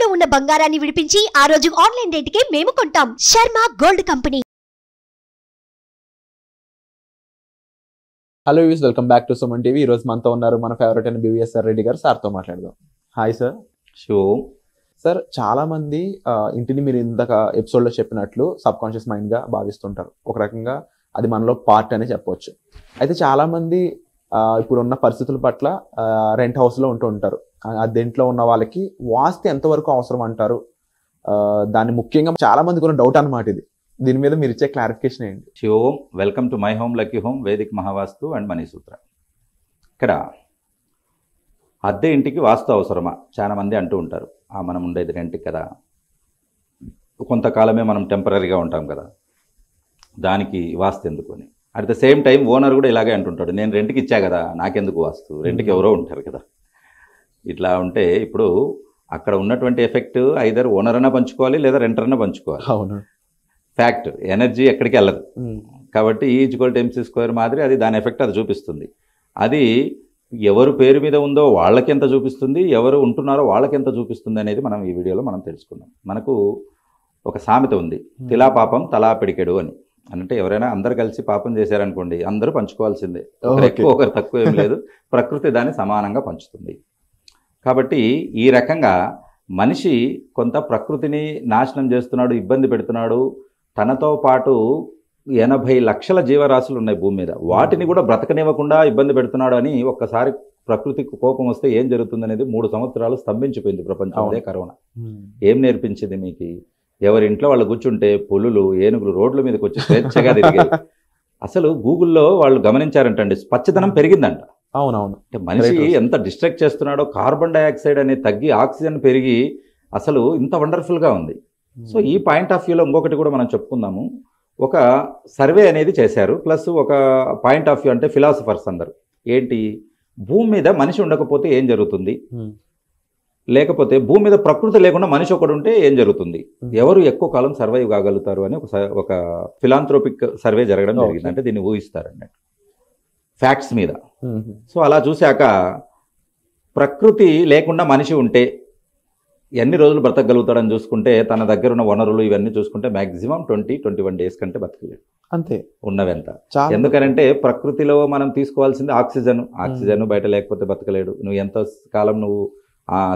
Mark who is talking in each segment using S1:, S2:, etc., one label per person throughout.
S1: తాకట్టులో ఉన్న బంగారాన్ని విడిపించి ఆ రోజు ఆన్లైన్ రేటుకే మేము కొంటాం. Sharma gold company.
S2: Hello use, welcome back to Suman TV. ఈ రోజు మనతో ఉన్నారు మన ఫేవరెట్ అయిన బివిఎస్ఆర్ రెడ్డి గారు. సార్తో మాట్లాడదాం. Hi sir. సార్, చాలా మంది ఇంటిని మీరు ఇందాక ఎపిసోడ్లో చెప్పినట్లు సబ్ కాన్షియస్ మైండ్గా భావిస్తుంటారు. ఒక రకంగా అది మనలో పార్ట్ అని చెప్పవచ్చు. అయితే చాలా మంది ఇప్పుడున్న పరిస్థితుల పట్ల రెంట్ హౌస్లో ఉంటూ ఉంటారు. అద్దెంట్లో ఉన్న వాళ్ళకి వాస్తు ఎంతవరకు అవసరం అంటారు? దాన్ని ముఖ్యంగా చాలా మందికి ఉన్న డౌట్ అన్నమాట ఇది. దీని మీద మీరు ఇచ్చే క్లారిఫికేషన్ ఏంటి?
S3: శివోం, welcome to my home lucky home Vedic Mahavastu and money sutra. ఇక్కడ అద్దె ఇంటికి వాస్తు అవసరమా చాలా మంది అంటూ ఉంటారు. మనం ఉండేది రెంట్కి కదా, కొంతకాలమే మనం టెంపరీగా ఉంటాం కదా, దానికి వాస్తు ఎందుకు అని. At the same time owner కూడా ఇలాగే అంటుంటాడు, నేను రెంట్కి ఇచ్చా కదా, నాకెందుకు వాస్తు, రెంట్కి ఎవరో ఉంటారు కదా. ఇట్లా ఉంటే ఇప్పుడు అక్కడ ఉన్నటువంటి ఎఫెక్ట్ ఐదర్ ఓనర్ అన్నా పంచుకోవాలి లేదా రెంటర్ అన్నా పంచుకోవాలి.
S2: అవును,
S3: ఫ్యాక్ట్. ఎనర్జీ ఎక్కడికి వెళ్ళదు కాబట్టి ఈజ్వల్ టైమ్స్ స్క్వేర్ మాదిరి అది దాని ఎఫెక్ట్ అది చూపిస్తుంది. అది ఎవరు పేరు మీద ఉందో వాళ్ళకి ఎంత చూపిస్తుంది, ఎవరు ఉంటున్నారో వాళ్ళకి ఎంత చూపిస్తుంది అనేది మనం ఈ వీడియోలో మనం తెలుసుకుందాం. మనకు ఒక సామెత ఉంది, తిలా పాపం తలా పిడికెడు అని. అంటే ఎవరైనా అందరు కలిసి పాపం చేశారనుకోండి, అందరూ పంచుకోవాల్సిందే, ఒకరు ఎక్కువ ఒకరు తక్కువ ఏం లేదు. ప్రకృతి దాన్ని సమానంగా పంచుతుంది. కాబట్టి ఈ రకంగా మనిషి కొంత ప్రకృతిని నాశనం చేస్తున్నాడు, ఇబ్బంది పెడుతున్నాడు. తనతో పాటు 80 లక్షల జీవరాశులు ఉన్నాయి భూమి మీద, వాటిని కూడా బ్రతకనివ్వకుండా ఇబ్బంది పెడుతున్నాడు అని ఒక్కసారి ప్రకృతికి కోపం వస్తే ఏం జరుగుతుంది అనేది 3 సంవత్సరాలు స్తంభించిపోయింది ప్రపంచం. అదే కరోనా. ఏం నేర్పించింది మీకు? ఎవరి ఇంట్లో వాళ్ళు కూర్చుంటే పులులు, ఏనుగులు రోడ్ల మీదకి వచ్చి స్వేచ్ఛగా తిరిగేది. అసలు గూగుల్లో వాళ్ళు గమనించారంటండి, పచ్చదనం పెరిగిందంట.
S2: అవునవును.
S3: అంటే మనిషి ఎంత డిస్ట్రాక్ట్ చేస్తున్నాడో, కార్బన్ డైఆక్సైడ్ అనేది తగ్గి ఆక్సిజన్ పెరిగి అసలు ఇంత వండర్ఫుల్గా ఉంది. సో ఈ పాయింట్ ఆఫ్ వ్యూలో ఇంకొకటి కూడా మనం చెప్పుకుందాము. ఒక సర్వే అనేది చేశారు, ప్లస్ ఒక పాయింట్ ఆఫ్ వ్యూ అంటే ఫిలాసఫర్స్ అందరు ఏంటి, భూమి మీద మనిషి ఉండకపోతే ఏం జరుగుతుంది, లేకపోతే భూమి మీద ప్రకృతి లేకుండా మనిషి ఒకడు ఉంటే ఏం జరుగుతుంది, ఎవరు ఎక్కువ కాలం సర్వైవ్ కాగలుగుతారు అని ఒక ఫిలాంథ్రోపిక్ సర్వే జరగడం జరిగింది. అంటే దీన్ని ఊహిస్తారన్నట్టు ఫ్యాక్ట్స్ మీద. సో అలా చూశాక ప్రకృతి లేకుండా మనిషి ఉంటే ఎన్ని రోజులు బ్రతకగలుగుతాడని చూసుకుంటే, తన దగ్గర ఉన్న వనరులు ఇవన్నీ చూసుకుంటే మ్యాక్సిమం 20-21 డేస్ కంటే బతకలేడు.
S2: అంతే
S3: ఉన్నవెంత. ఎందుకంటే ప్రకృతిలో మనం తీసుకోవాల్సింది ఆక్సిజన్ బయట లేకపోతే బతకలేడు. నువ్వు ఎంత కాలం నువ్వు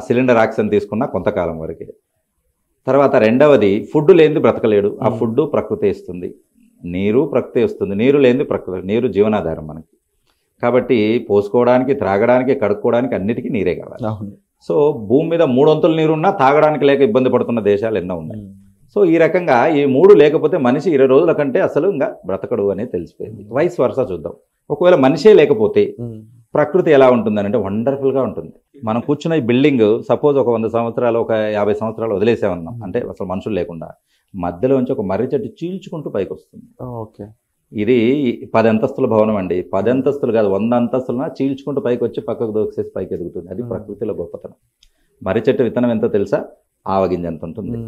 S3: సిలిండర్ ఆక్సిజన్ తీసుకున్నా కొంతకాలం వరకే. తర్వాత రెండవది, ఫుడ్ లేనిది బ్రతకలేడు. ఆ ఫుడ్ ప్రకృతి ఇస్తుంది. నీరు ప్రకృతి ఇస్తుంది. నీరు లేనిది ప్రకృతి. నీరు జీవనాధారం మనకి. కాబట్టి పోసుకోవడానికి, త్రాగడానికి, కడుక్కోవడానికి అన్నిటికీ నీరే కావాలి. సో భూమి మీద 3 వంతుల నీరున్నా తాగడానికి లేక ఇబ్బంది పడుతున్న దేశాలు ఎన్నో ఉన్నాయి. సో ఈ రకంగా ఈ 3 లేకపోతే మనిషి 20 రోజుల కంటే అసలు ఇంకా బ్రతకడు అనేది తెలిసిపోయింది. వైస్ వర్సా చూద్దాం. ఒకవేళ మనిషే లేకపోతే ప్రకృతి ఎలా ఉంటుందని అంటే వండర్ఫుల్గా ఉంటుంది. మనం కూర్చున్న ఈ బిల్డింగ్ సపోజ్ ఒక 100 సంవత్సరాలు, ఒక 50 సంవత్సరాలు వదిలేసామన్నాం అంటే, అసలు మనుషులు లేకుండా మధ్యలోంచి ఒక మర్రి చెట్టు చీల్చుకుంటూ పైకి వస్తుంది.
S2: ఓకే,
S3: ఇది 10 అంతస్తుల భవనం అండి. 10 అంతస్తులు కాదు, 100 అంతస్తులున్నా చీల్చుకుంటూ పైకి వచ్చి పక్కకు దోసేసి పైకి ఎదుగుతుంది. అది ప్రకృతిలో గొప్పతనం. మర్రి చెట్టు విత్తనం ఎంతో తెలుసా? ఆవగింజ ఎంత ఉంటుంది.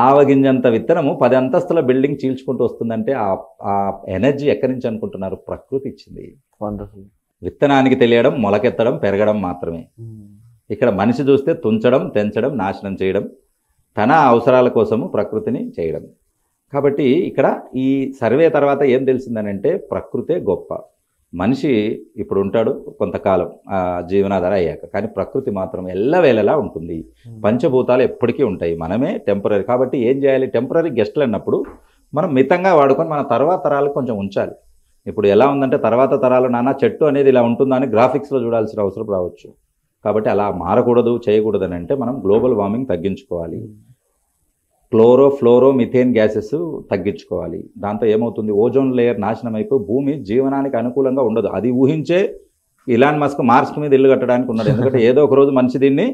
S3: ఆవగింజంత విత్తనము 10 అంతస్తుల బిల్డింగ్ చీల్చుకుంటూ వస్తుందంటే ఆ ఎనర్జీ ఎక్కడి నుంచి అనుకుంటున్నారు? ప్రకృతి ఇచ్చింది.
S2: వండర్ఫుల్.
S3: విత్తనానికి తెలియడం, మొలకెత్తడం, పెరగడం మాత్రమే. ఇక్కడ మనిషి చూస్తే తుంచడం, తెంచడం, నాశనం చేయడం, తన అవసరాల కోసము ప్రకృతిని చేయడం. కాబట్టి ఇక్కడ ఈ సర్వే తర్వాత ఏం తెలిసిందనంటే, ప్రకృతే గొప్ప. మనిషి ఇప్పుడు ఉంటాడు కొంతకాలం జీవనాధార అయ్యాక, కానీ ప్రకృతి మాత్రం ఎల్లవేళలా ఉంటుంది. పంచభూతాలు ఎప్పటికీ ఉంటాయి, మనమే టెంపరీ. కాబట్టి ఏం చేయాలి? టెంపరీ గెస్ట్లు అన్నప్పుడు మనం మితంగా వాడుకొని మన తర్వాత తరాలకు కొంచెం ఉంచాలి. ఇప్పుడు ఎలా ఉందంటే, తర్వాత తరాలు నాన్న చెట్టు అనేది ఇలా ఉంటుందా అని గ్రాఫిక్స్లో చూడాల్సిన అవసరం రావచ్చు. కాబట్టి అలా మారకూడదు, చేయకూడదు అని అంటే మనం గ్లోబల్ వార్మింగ్ తగ్గించుకోవాలి. ఫ్లోరో మిథేన్ గ్యాసెస్ తగ్గించుకోవాలి. దాంతో ఏమవుతుంది? ఓజోన్ లేయర్ నాశనం అయిపోయి భూమి జీవనానికి అనుకూలంగా ఉండదు. అది ఊహించే ఇలాన్ మస్క్ మార్స్ మీద ఇల్లు కట్టడానికి ఉన్నాడు. ఎందుకంటే ఏదో ఒక రోజు మనిషి దీన్ని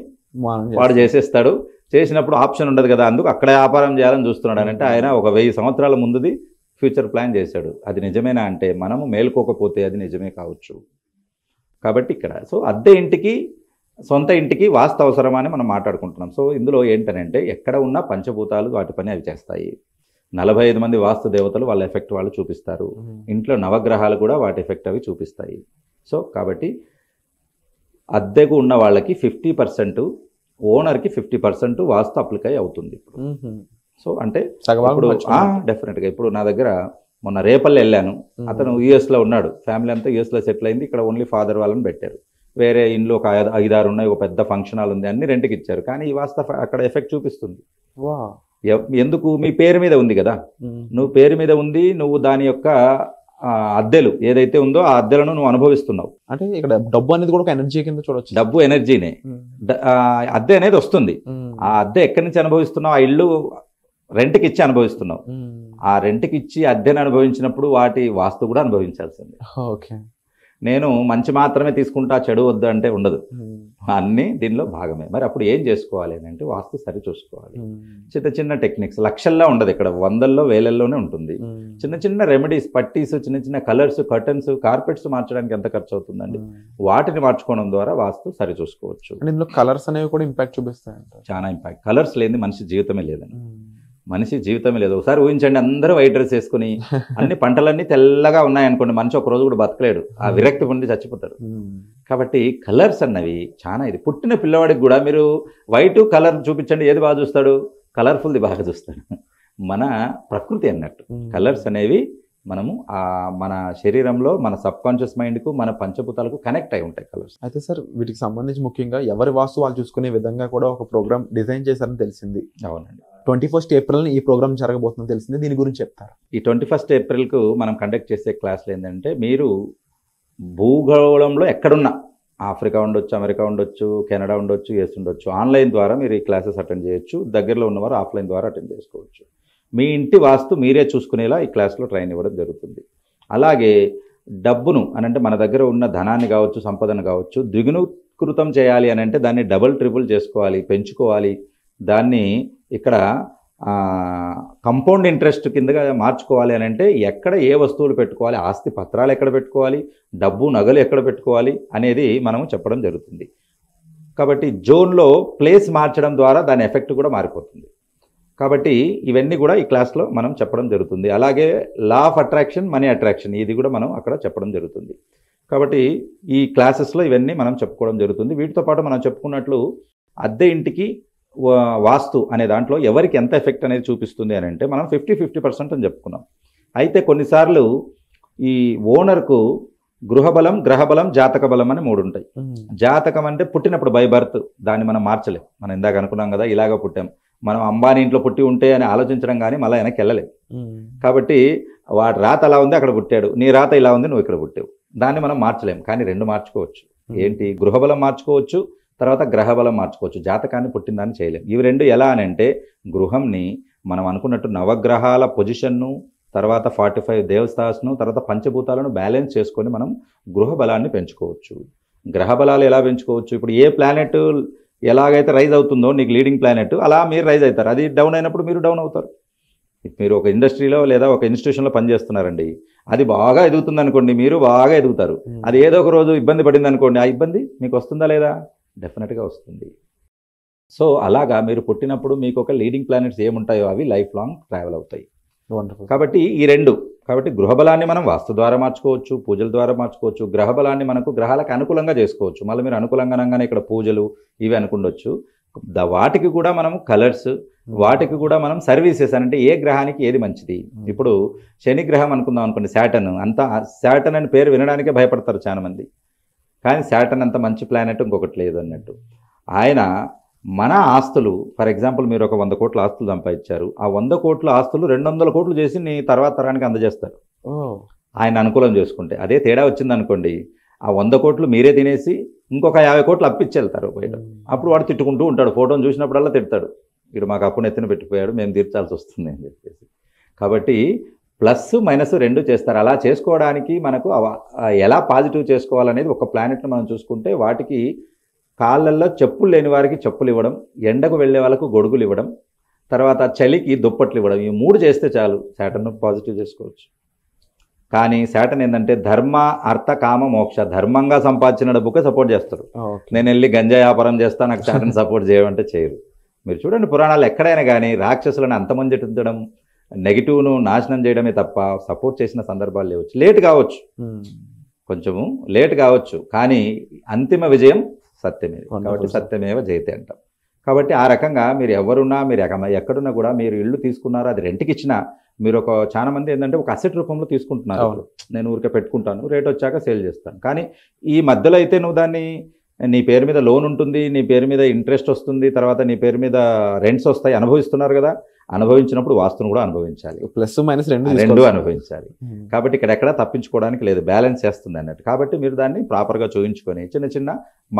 S3: వాడు చేసేస్తాడు. చేసినప్పుడు ఆప్షన్ ఉండదు కదా, అందుకు అక్కడ వ్యాపారం చేయాలని చూస్తున్నాడు. అంటే ఆయన ఒక 1000 సంవత్సరాల ముందుది ఫ్యూచర్ ప్లాన్ చేశాడు. అది నిజమేనా అంటే, మనము మేల్కోకపోతే అది నిజమే కావచ్చు. కాబట్టి ఇక్కడ సో అద్దె ఇంటికి, సొంత ఇంటికి వాస్తు అవసరమా అని మనం మాట్లాడుకుంటున్నాం. సో ఇందులో ఏంటనంటే, ఎక్కడ ఉన్న పంచభూతాలు వాటి పని అవి చేస్తాయి. 45 మంది వాస్తు దేవతలు వాళ్ళ ఎఫెక్ట్ వాళ్ళు చూపిస్తారు. ఇంట్లో నవగ్రహాలు కూడా వాటి ఎఫెక్ట్ అవి చూపిస్తాయి. సో కాబట్టి అద్దెకు ఉన్న వాళ్ళకి 50% ఓనర్కి 50% వాస్తు అప్లికై అవుతుంది ఇప్పుడు. సో అంటే ఇప్పుడు డెఫినెట్గా ఇప్పుడు నా దగ్గర మొన్న రేపల్లి వెళ్ళాను, అతను యూఎస్లో ఉన్నాడు, ఫ్యామిలీ అంతా యూఎస్లో సెటిల్ అయింది, ఇక్కడ ఓన్లీ ఫాదర్ వాళ్ళని పెట్టారు, వేరే ఇంట్లో ఒక 5-6 ఉన్నాయి, ఒక పెద్ద ఫంక్షన్ హాల్ ఉంది, అన్ని రెంట్కి ఇచ్చారు, కానీ ఈ వాస్తు అక్కడ ఎఫెక్ట్ చూపిస్తుంది. ఎందుకు? మీ పేరు మీద ఉంది కదా, నువ్వు పేరు మీద ఉంది, నువ్వు దాని యొక్క అద్దెలు ఏదైతే ఉందో ఆ అద్దెలను నువ్వు అనుభవిస్తున్నావు.
S2: అంటే ఇక్కడ డబ్బు అనేది కూడా ఒక ఎనర్జీ కింద చూడొచ్చు.
S3: డబ్బు ఎనర్జీనే, అద్దె అనేది వస్తుంది. ఆ అద్దె ఎక్కడి నుంచి అనుభవిస్తున్నావు? ఆ ఇల్లు రెంట్కి ఇచ్చి అనుభవిస్తున్నావు. ఆ రెంట్కి ఇచ్చి అద్దెను అనుభవించినప్పుడు వాటి వాస్తు కూడా అనుభవించాల్సిందే.
S2: ఓకే,
S3: నేను మంచి మాత్రమే తీసుకుంటా, చెడు వద్దు అంటే ఉండదు, అన్నీ దీనిలో భాగమే. మరి అప్పుడు ఏం చేసుకోవాలి అని అంటే వాస్తు సరి చూసుకోవాలి. చిన్న చిన్న టెక్నిక్స్, లక్షల్లో ఉండదు, ఇక్కడ వందల్లో వేలల్లోనే ఉంటుంది. చిన్న చిన్న రెమెడీస్, పట్టీస్, చిన్న చిన్న కలర్స్, కర్టన్స్, కార్పెట్స్ మార్చడానికి ఎంత ఖర్చు అవుతుందండి, వాటిని మార్చుకోవడం ద్వారా వాస్తు సరి చూసుకోవచ్చు.
S2: ఇందులో కలర్స్ అనేవి కూడా ఇంపాక్ట్ చూపిస్తాయి.
S3: చాలా ఇంపాక్ట్. కలర్స్ లేని మనిషి జీవితమే లేదండి, మనిషి జీవితమే లేదు. ఒకసారి ఊహించండి, అందరూ వైట్ డ్రెస్ వేసుకుని అన్ని పంటలన్నీ తెల్లగా ఉన్నాయనుకోండి, మనిషి ఒక రోజు కూడా బతకలేడు, ఆ విరక్తి పొంది చచ్చిపోతారు. కాబట్టి కలర్స్ అన్నవి చాలా ఇది. పుట్టిన పిల్లవాడికి కూడా మీరు వైట్ కలర్ చూపించండి, ఏది బాగా చూస్తాడు? కలర్ఫుల్ది బాగా చూస్తాడు. మన ప్రకృతి అన్నట్టు కలర్స్ అనేవి మనము మన శరీరంలో, మన సబ్ కాన్షియస్ మైండ్కు, మన పంచభూతాలకు కనెక్ట్ అయి ఉంటాయి కలర్స్.
S2: అయితే సార్, వీటికి సంబంధించి ముఖ్యంగా ఎవరి వాస్తు వాళ్ళు చూసుకునే విధంగా కూడా ఒక ప్రోగ్రామ్ డిజైన్ చేశారని తెలిసింది.
S3: అవునండి,
S2: 21st April ఈ ప్రోగ్రామ్ జరగబోతుందని తెలిసింది, దీని గురించి చెప్తారు?
S3: ఈ 21st Aprilకు మనం కండక్ట్ చేసే క్లాసులు ఏంటంటే, మీరు భూగోళంలో ఎక్కడున్నా, ఆఫ్రికా ఉండొచ్చు, అమెరికా ఉండొచ్చు, కెనడా ఉండొచ్చు, యూఎస్ ఉండొచ్చు, ఆన్లైన్ ద్వారా మీరు ఈ క్లాసెస్ అటెండ్ చేయొచ్చు. దగ్గరలో ఉన్నవారు ఆఫ్లైన్ ద్వారా అటెండ్ చేసుకోవచ్చు. మీ ఇంటి వాస్తు మీరే చూసుకునేలా ఈ క్లాస్లో ట్రైన్ ఇవ్వడం జరుగుతుంది. అలాగే డబ్బును అనంటే మన దగ్గర ఉన్న ధనాన్ని కావచ్చు, సంపదను కావచ్చు, ద్విగుణీకృతం చేయాలి అని అంటే దాన్ని డబుల్ ట్రిపుల్ చేసుకోవాలి, పెంచుకోవాలి, దాన్ని ఇక్కడ కంపౌండ్ ఇంట్రెస్ట్ కిందగా మార్చుకోవాలి అని అంటే ఎక్కడ ఏ వస్తువులు పెట్టుకోవాలి, ఆస్తి పత్రాలు ఎక్కడ పెట్టుకోవాలి, డబ్బు నగలు ఎక్కడ పెట్టుకోవాలి అనేది మనం చెప్పడం జరుగుతుంది. కాబట్టి జోన్లో ప్లేస్ మార్చడం ద్వారా దాని ఎఫెక్ట్ కూడా మారిపోతుంది. కాబట్టి ఇవన్నీ కూడా ఈ క్లాస్లో మనం చెప్పడం జరుగుతుంది. అలాగే law of attraction, money attraction, ఇది కూడా మనం అక్కడ చెప్పడం జరుగుతుంది. కాబట్టి ఈ క్లాసెస్లో ఇవన్నీ మనం చెప్పుకోవడం జరుగుతుంది. వీటితో పాటు మనం చెప్పుకున్నట్లు అద్దె ఇంటికి వాస్తు అనే దాంట్లో ఎవరికి ఎంత ఎఫెక్ట్ అనేది చూపిస్తుంది అని అంటే మనం 50-50% అని చెప్పుకున్నాం. అయితే కొన్నిసార్లు ఈ ఓనర్కు గృహబలం, గ్రహబలం, జాతక బలం అని 3 ఉంటాయి. జాతకం అంటే పుట్టినప్పుడు బై బర్త్, దాన్ని మనం మార్చలేం. మనం ఇందాక అనుకున్నాం కదా, ఇలాగ పుట్టాం, మనం అంబానీ ఇంట్లో పుట్టి ఉంటే అని ఆలోచించడం కానీ మళ్ళీ వెనక్కి వెళ్ళలేం. కాబట్టి వాడి రాత అలా ఉంది, అక్కడ పుట్టాడు, నీ రాత ఇలా ఉంది, నువ్వు ఇక్కడ పుట్టావు, దాన్ని మనం మార్చలేం. కానీ 2 మార్చుకోవచ్చు. ఏంటి? గృహబలం మార్చుకోవచ్చు, తర్వాత గ్రహబలం మార్చుకోవచ్చు. జాతకాన్ని పుట్టిందాన్ని చేయలేం. ఇవి 2 ఎలా అని అంటే, గృహంని మనం అనుకున్నట్టు నవగ్రహాల పొజిషన్ను, తర్వాత 45 దేవస్థాస్ను, తర్వాత పంచభూతాలను బ్యాలెన్స్ చేసుకొని మనం గృహ బలాన్ని పెంచుకోవచ్చు. గ్రహ బలాలు ఎలా పెంచుకోవచ్చు? ఇప్పుడు ఏ ప్లానెట్ ఎలాగైతే రైజ్ అవుతుందో నీకు లీడింగ్ ప్లానెట్, అలా మీరు రైజ్ అవుతారు. అది డౌన్ అయినప్పుడు మీరు డౌన్ అవుతారు. మీరు ఒక ఇండస్ట్రీలో లేదా ఒక ఇన్స్టిట్యూషన్లో పనిచేస్తున్నారండి, అది బాగా ఎదుగుతుంది అనుకోండి, మీరు బాగా ఎదుగుతారు. అది ఏదో ఒక రోజు ఇబ్బంది పడింది అనుకోండి, ఆ ఇబ్బంది మీకు వస్తుందా లేదా? డెఫినెట్గా వస్తుంది. సో అలాగా మీరు పుట్టినప్పుడు మీకు ఒక లీడింగ్ ప్లానెట్స్ ఏముంటాయో అవి లైఫ్ లాంగ్ ట్రావెల్ అవుతాయి. కాబట్టి ఈ 2, కాబట్టి గృహబలాన్ని మనం వాస్తు ద్వారా మార్చుకోవచ్చు, పూజల ద్వారా మార్చుకోవచ్చు. గ్రహబలాన్ని మనకు గ్రహాలకు అనుకూలంగా చేసుకోవచ్చు. మళ్ళీ మీరు అనుకూలంగా అనగానే ఇక్కడ పూజలు ఇవి అనుకుండొచ్చు. వాటికి కూడా మనం కలర్స్, వాటికి కూడా మనం సర్వీసెస్ అంటే ఏ గ్రహానికి ఏది మంచిది. ఇప్పుడు శని గ్రహం అనుకుందాం అనుకోండి, శాటర్న్, అంతా శాటర్న్ అని పేరు వినడానికే భయపడతారు చాలా మంది. కానీ శాటర్న్ అంత మంచి ప్లానెట్ ఇంకొకటి లేదు అన్నట్టు. ఆయన మన ఆస్తులు, ఫర్ ఎగ్జాంపుల్ మీరు ఒక 100 కోట్ల ఆస్తులు సంపాదించారు, ఆ 100 కోట్ల ఆస్తులు 200 కోట్లు చేసి నీ తర్వాత తరానికి అందజేస్తారు ఆయన అనుకూలం చేసుకుంటే. అదే తేడా వచ్చింది అనుకోండి, ఆ 100 కోట్లు మీరే తినేసి ఇంకొక 50 కోట్లు అప్పిచ్చి వెళ్తారు బయట. అప్పుడు వాడు తిట్టుకుంటూ ఉంటాడు, ఫోటోను చూసినప్పుడల్లా తిడతాడు, వీడు మాకు అప్పును ఎత్తున పెట్టిపోయాడు, మేము తీర్చాల్సి వస్తుంది అని చెప్పేసి. కాబట్టి ప్లస్ మైనస్ 2 చేస్తారు. అలా చేసుకోవడానికి మనకు ఎలా పాజిటివ్ చేసుకోవాలనేది ఒక ప్లానెట్ని మనం చూసుకుంటే, వాటికి కాళ్ళల్లో చెప్పులు లేని వారికి చెప్పులు ఇవ్వడం, ఎండకు వెళ్ళే వాళ్ళకు గొడుగులు ఇవ్వడం, తర్వాత చలికి దుప్పట్లు ఇవ్వడం, ఈ 3 చేస్తే చాలు శాటర్న్ పాజిటివ్ చేసుకోవచ్చు. కానీ శాటర్న్ ఏంటంటే ధర్మ, అర్థ, కామ, మోక్ష, ధర్మంగా సంపాదించిన డబ్బుకే సపోర్ట్ చేస్తారు. నేను వెళ్ళి గంజా వ్యాపారం చేస్తా, నాకు శాటర్న్ సపోర్ట్ చేయమంటే చేయరు. మీరు చూడండి పురాణాలు ఎక్కడైనా కానీ రాక్షసులను అంతమందించడం, నెగిటివ్ను నాశనం చేయడమే తప్ప సపోర్ట్ చేసిన సందర్భాలు లేవచ్చు. లేట్ కావచ్చు, కొంచెము లేట్ కావచ్చు, కానీ అంతిమ విజయం సత్యమే. కాబట్టి సత్యమేవ జయతే అంటాం. కాబట్టి ఆ రకంగా మీరు ఎవరున్నా మీరు ఎక్కడున్నా కూడా మీరు ఇల్లు తీసుకున్నారో అది రెంట్కి ఇచ్చినా మీరు చాలా మంది ఏంటంటే ఒక అసెట్ రూపంలో తీసుకుంటున్నారు. నేను ఊరికే పెట్టుకుంటాను, రేట్ వచ్చాక సేల్ చేస్తాను. కానీ ఈ మధ్యలో అయితే నువ్వు దాన్ని నీ పేరు మీద లోన్ ఉంటుంది, నీ పేరు మీద ఇంట్రెస్ట్ వస్తుంది, తర్వాత నీ పేరు మీద రెంట్స్ వస్తాయి, అనుభవిస్తున్నారు కదా. అనుభవించినప్పుడు వాస్తును కూడా అనుభవించాలి,
S2: ప్లస్ మైనస్
S3: రెండు అనుభవించాలి. కాబట్టి ఇక్కడ తప్పించుకోవడానికి లేదు, బ్యాలెన్స్ చేస్తుంది అన్నట్టు. కాబట్టి మీరు దాన్ని ప్రాపర్గా చూయించుకొని చిన్న చిన్న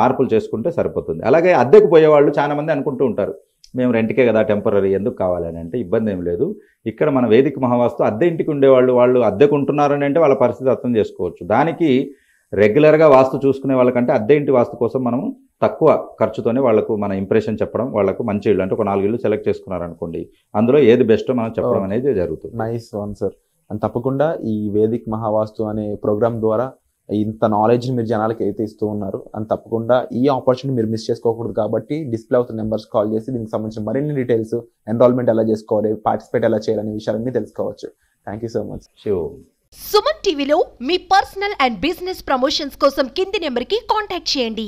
S3: మార్పులు చేసుకుంటే సరిపోతుంది. అలాగే అద్దెకు పోయేవాళ్ళు చాలా మంది అనుకుంటూ ఉంటారు, మేము రెంట్కే కదా టెంపరీ ఎందుకు కావాలని. అంటే ఇబ్బంది ఏం లేదు. ఇక్కడ మన వేదిక మహావాస్తు అద్దె ఇంటికి ఉండేవాళ్ళు వాళ్ళు అద్దెకు ఉంటున్నారని అంటే వాళ్ళ పరిస్థితి అర్థం చేసుకోవచ్చు. దానికి రెగ్యులర్గా వాస్తు చూసుకునే వాళ్ళకంటే అద్దె ఇంటి వాస్తు కోసం మనము తక్కువ ఖర్చుతోనే వాళ్ళకు మన ఇంప్రెషన్ చెప్పడం, వాళ్ళకు మంచి ఇల్లు అంటే ఒక 4 ఇల్లు సెలెక్ట్ చేసుకున్నారనుకోండి, అందులో ఏది బెస్టో మనం చెప్పడం అనేది జరుగుతుంది.
S2: Nice one sir. అండ్ తప్పకుండా ఈ వేదిక్ మహావాస్తు అనే ప్రోగ్రామ్ ద్వారా ఇంత నాలెడ్జ్ మీరు జనాలకి అయితే ఇస్తూ ఉన్నారు. అండ్ తప్పకుండా ఈ ఆపర్చునిటీ మీరు మిస్ చేసుకోకూడదు. కాబట్టి డిస్ప్లే అవుతున్న నెంబర్స్ కాల్ చేసి దీనికి సంబంధించిన మరిన్ని డీటెయిల్స్, ఎన్రోల్మెంట్ ఎలా చేసుకోవాలి, పార్టిసిపేట్ ఎలా చేయాలనే విషయాలన్నీ తెలుసుకోవచ్చు. Thank you so much.
S1: Suman టీవీలో మీ పర్సనల్ అండ్ బిజినెస్ ప్రమోషన్స్ కోసం కింది నెంబర్కి కాంటాక్ట్ చేయండి.